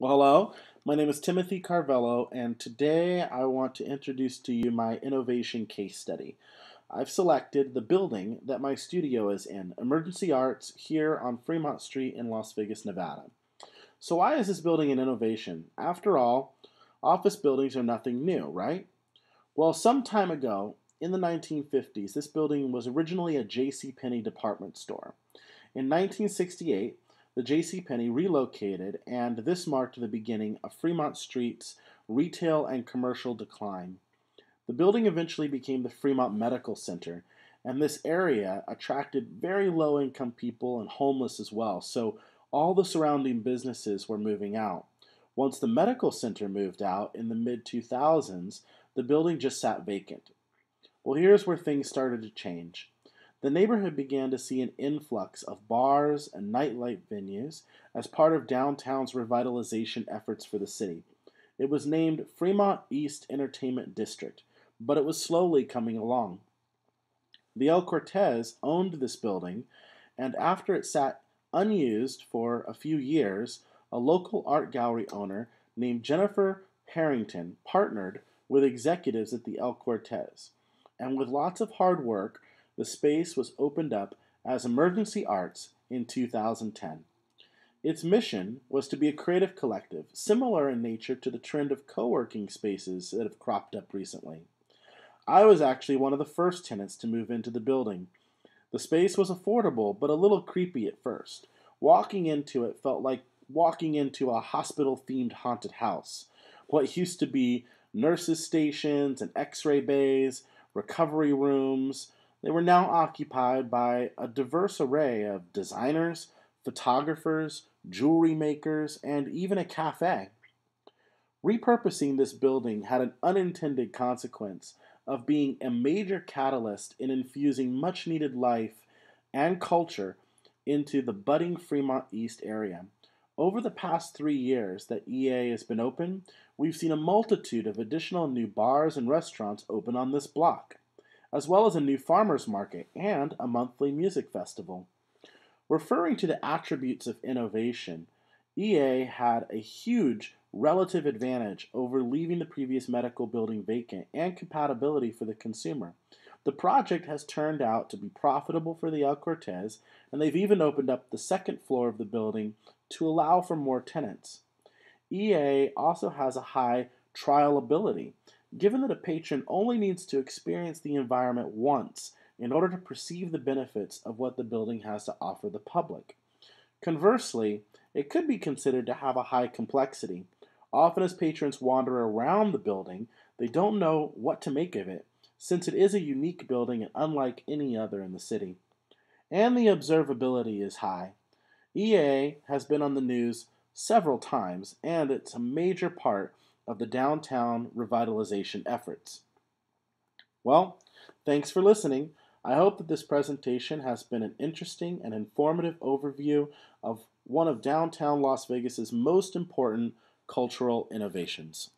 Well, hello. My name is Timothy Carvello, and today I want to introduce to you my innovation case study. I've selected the building that my studio is in, Emergency Arts, here on Fremont Street in Las Vegas, Nevada. So, why is this building an innovation? After all, office buildings are nothing new, right? Well, some time ago, in the 1950s, this building was originally a J.C. Penney department store. In 1968, the J.C. Penney relocated, and this marked the beginning of Fremont Street's retail and commercial decline. The building eventually became the Fremont Medical Center, and this area attracted very low income people and homeless as well, so all the surrounding businesses were moving out. Once the medical center moved out in the mid 2000s, the building just sat vacant. Well, here's where things started to change. The neighborhood began to see an influx of bars and nightlife venues as part of downtown's revitalization efforts for the city. It was named Fremont East Entertainment District, but it was slowly coming along. The El Cortez owned this building, and after it sat unused for a few years, a local art gallery owner named Jennifer Harrington partnered with executives at the El Cortez. And with lots of hard work, the space was opened up as Emergency Arts in 2010. Its mission was to be a creative collective, similar in nature to the trend of co working spaces that have cropped up recently. I was actually one of the first tenants to move into the building. The space was affordable, but a little creepy at first. Walking into it felt like walking into a hospital themed haunted house. What used to be nurses' stations and x ray bays, recovery rooms, they were now occupied by a diverse array of designers, photographers, jewelry makers, and even a cafe. Repurposing this building had an unintended consequence of being a major catalyst in infusing much needed life and culture into the budding Fremont East area. Over the past 3 years that EA has been open, we've seen a multitude of additional new bars and restaurants open on this block, as well as a new farmers market and a monthly music festival. Referring to the attributes of innovation, EA had a huge relative advantage over leaving the previous medical building vacant and compatibility for the consumer. The project has turned out to be profitable for the El Cortez, and they've even opened up the second floor of the building to allow for more tenants. EA also has a high trialability, given that a patron only needs to experience the environment once in order to perceive the benefits of what the building has to offer the public. Conversely, it could be considered to have a high complexity. Often, as patrons wander around the building, they don't know what to make of it, since it is a unique building and unlike any other in the city. And the observability is high. EA has been on the news several times, and it's a major part of the downtown revitalization efforts. Well, thanks for listening. I hope that this presentation has been an interesting and informative overview of one of downtown Las Vegas's most important cultural innovations.